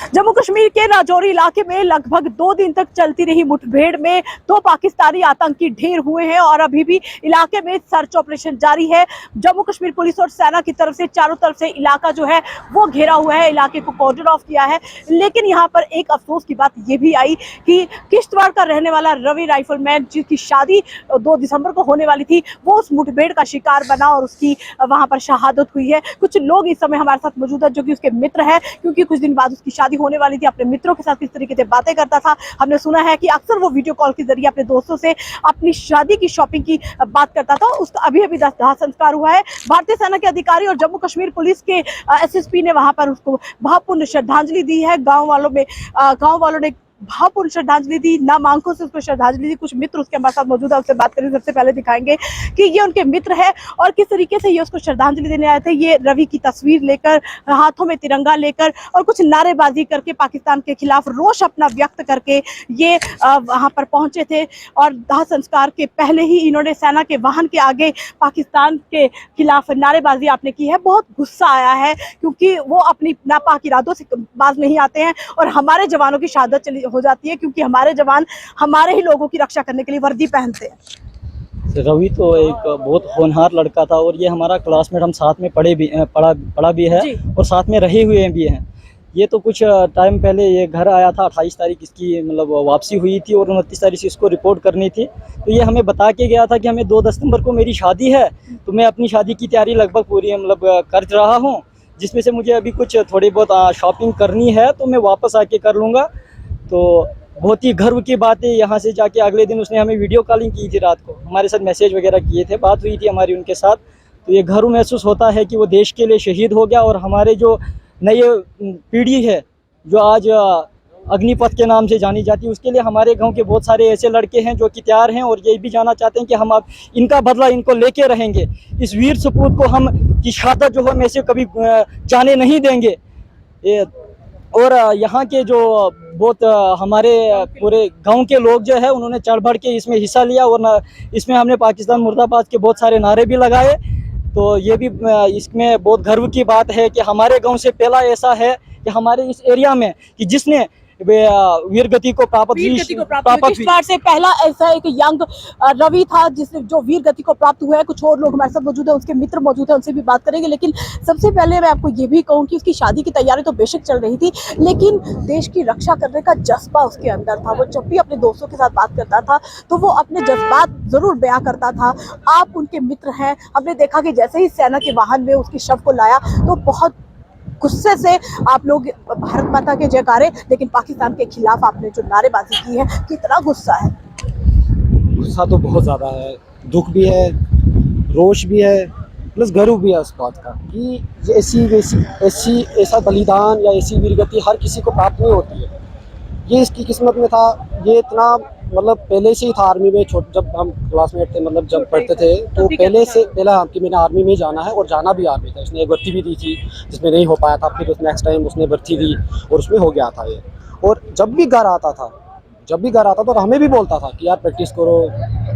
जम्मू कश्मीर के राजौरी इलाके में लगभग 2 दिन तक चलती रही मुठभेड़ में 2 पाकिस्तानी आतंकी ढेर हुए हैं और अभी भी इलाके में सर्च ऑपरेशन जारी है। जम्मू कश्मीर पुलिस और सेना की तरफ से चारों तरफ से इलाका जो है वो घेरा हुआ है, इलाके को कॉर्डन ऑफ किया है। लेकिन यहाँ पर एक अफसोस की बात ये भी आई कि किश्तवाड़ का रहने वाला रवि राइफलमैन जिसकी शादी 2 दिसंबर को होने वाली थी, वो उस मुठभेड़ का शिकार बना और उसकी वहां पर शहादत हुई है। कुछ लोग इस समय हमारे साथ मौजूद है जो कि उसके मित्र है, क्योंकि कुछ दिन बाद उसकी शादी होने वाली थी। अपने मित्रों के साथ किस तरीके से बातें करता था, हमने सुना है कि अक्सर वो वीडियो कॉल के जरिए अपने दोस्तों से अपनी शादी की शॉपिंग की बात करता था। उसका अभी दाह संस्कार हुआ है। भारतीय सेना के अधिकारी और जम्मू कश्मीर पुलिस के एसएसपी ने वहां पर उसको भावपूर्ण श्रद्धांजलि दी है। गाँव वालों ने भावपूर्ण श्रद्धांजलि दी, नाम आंखों से उसको श्रद्धांजलि दी। कुछ मित्र उसके हमारे साथ मौजूद है, उससे बात करेंगे। सबसे पहले दिखाएंगे कि ये उनके मित्र है और किस तरीके से ये उसको श्रद्धांजलि देने आए थे। ये रवि की तस्वीर लेकर, हाथों में तिरंगा लेकर और कुछ नारेबाजी करके पाकिस्तान के खिलाफ रोष अपना व्यक्त करके ये वहां पर पहुंचे थे। और दाह संस्कार के पहले ही इन्होंने सेना के वाहन के आगे पाकिस्तान के खिलाफ नारेबाजी आपने की है। बहुत गुस्सा आया है क्योंकि वो अपनी नापाक इरादों से बाज नहीं आते हैं और हमारे जवानों की शहादत चली हो जाती है क्योंकि हमारे जवान हमारे ही लोगों की रक्षा करने के लिए वर्दी पहनते हैं। रवि तो एक बहुत होनहार लड़का था और ये हमारा क्लासमेट, हम साथ में पढ़ा भी है और साथ में रहे हुए भी हैं। ये तो कुछ टाइम पहले ये घर आया था, 28 तारीख इसकी मतलब वापसी हुई थी और 29 तारीख से इसको रिपोर्ट करनी थी। तो ये हमें बता के गया था कि हमें 2 दिसंबर को मेरी शादी है, तो मैं अपनी शादी की तैयारी लगभग पूरी मतलब कर रहा हूँ, जिसमें से मुझे अभी कुछ थोड़ी बहुत शॉपिंग करनी है तो मैं वापस आके कर लूँगा। तो बहुत ही गर्व की बात है। यहाँ से जाके अगले दिन उसने हमें वीडियो कॉलिंग की थी, रात को हमारे साथ मैसेज वगैरह किए थे, बात हुई थी हमारी उनके साथ। तो ये गर्व महसूस होता है कि वो देश के लिए शहीद हो गया और हमारे जो नई पीढ़ी है जो आज अग्निपथ के नाम से जानी जाती है, उसके लिए हमारे गांव के बहुत सारे ऐसे लड़के हैं जो कि तैयार हैं और ये भी जानना चाहते हैं कि हम अब इनका बदला इनको लेके रहेंगे। इस वीर सपूत को हम की शहादत जो हम ऐसे कभी जाने नहीं देंगे। और यहाँ के जो बहुत हमारे पूरे गांव के लोग जो है उन्होंने चढ़ बढ़ के इसमें हिस्सा लिया और इसमें हमने पाकिस्तान मुर्दाबाद के बहुत सारे नारे भी लगाए। तो ये भी इसमें बहुत गर्व की बात है कि हमारे गांव से पहला ऐसा है कि हमारे इस एरिया में कि जिसने वीर गति को प्राप्त किश्तवाड़ से पहला ऐसा एक यंग रवि था जिसने जो वीर गति को प्राप्त हुआ है। कुछ और लोग हमारे साथ मौजूद है, उसके मित्र मौजूद है, उनसे भी बात करेंगे। लेकिन सबसे पहले मैं आपको ये भी कहूँ कि उसकी शादी की तैयारी तो बेशक चल रही थी, लेकिन देश की रक्षा करने का जज्बा उसके अंदर था। वो जब भी अपने दोस्तों के साथ बात करता था तो वो अपने जज्बात जरूर बयां करता था। आप उनके मित्र हैं, हमने देखा कि जैसे ही सेना के वाहन में उसके शव को लाया तो बहुत गुस्से से आप लोग भारत माता के जयकारे, लेकिन पाकिस्तान के खिलाफ आपने जो नारेबाजी की है, कितना गुस्सा है? गुस्सा तो बहुत ज़्यादा है, दुख भी है, रोष भी है, प्लस गर्व भी है उस बात का कि ऐसा बलिदान या ऐसी वीरगति हर किसी को प्राप्त नहीं होती है। ये इसकी किस्मत में था। ये इतना मतलब पहले से ही था आर्मी में, जब हम क्लासमेट थे, मतलब जब पढ़ते थे तो पहला कि मैंने आर्मी में जाना है और जाना भी आर्मी था। उसने एक भर्ती भी दी थी जिसमें नहीं हो पाया था, फिर नेक्स्ट टाइम उसने भर्ती दी और उसमें हो गया था ये। और जब भी घर आता था तो हमें भी बोलता था कि यार प्रैक्टिस करो,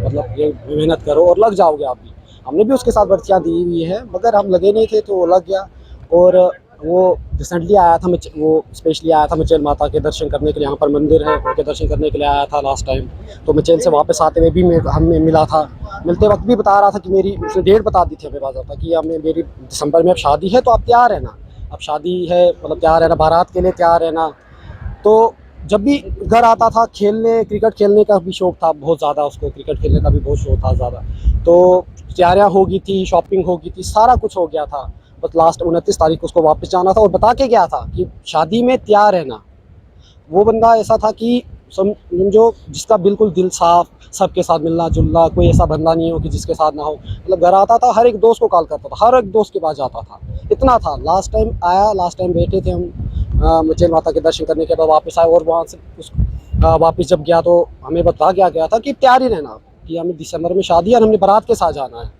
मतलब ये मेहनत करो और लग जाओगे आप भी। हमने भी उसके साथ भर्तियाँ दी हुई है मगर हम लगे नहीं थे तो वो लग गया। और वो रिसेंटली आया था, वो स्पेशली आया था मचेल माता के दर्शन करने के लिए। यहाँ पर मंदिर है, उनके दर्शन करने के लिए आया था लास्ट टाइम। तो मचेल से वापस आते हुए भी हमें मिला था। मिलते वक्त भी बता रहा था कि मेरी उसने डेट बता दी थी हमें, बात था कि हमें मेरी दिसंबर में अब शादी है तो आप तैयार रहना, अब शादी है मतलब तैयार रहना, बारात के लिए तैयार रहना। तो जब भी घर आता था क्रिकेट खेलने का भी शौक था बहुत ज़्यादा, उसको क्रिकेट खेलने का भी बहुत शौक था ज़्यादा। तो तैयारियाँ हो गई थी, शॉपिंग हो गई थी, सारा कुछ हो गया था। बस लास्ट 29 तारीख को उसको वापस जाना था और बता के गया था कि शादी में तैयार रहना। वो बंदा ऐसा था कि समझो जिसका बिल्कुल दिल साफ, सबके साथ मिलना जुलना, कोई ऐसा बंदा नहीं हो कि जिसके साथ ना हो। मतलब घर आता था, हर एक दोस्त को कॉल करता था, हर एक दोस्त के पास जाता था, इतना था। लास्ट टाइम बैठे थे हम मचेल माता के दर्शन करने के बाद वापस आए और वहाँ से वापस जब गया तो हमें बता गया था कि तैयारी रहना कि हमें दिसंबर में शादी है और हमने बारात के साथ जाना है।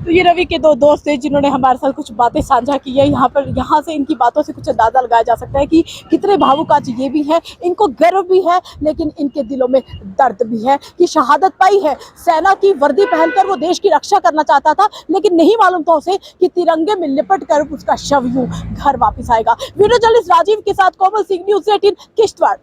तो ये रवि के दो दोस्त थे जिन्होंने हमारे साथ कुछ बातें साझा की है। यहाँ से इनकी बातों से कुछ अंदाजा लगाया जा सकता है कि कितने भावुक आज ये भी है, इनको गर्व भी है, लेकिन इनके दिलों में दर्द भी है कि शहादत पाई है। सेना की वर्दी पहनकर वो देश की रक्षा करना चाहता था, लेकिन नहीं मालूम था उसे कि तिरंगे में लिपट कर उसका शव यूं घर वापिस आएगा। वीडियो जर्नलिस्ट राजीव के साथ कोमल सिंह, न्यूज़ 18 किश्तवाड़।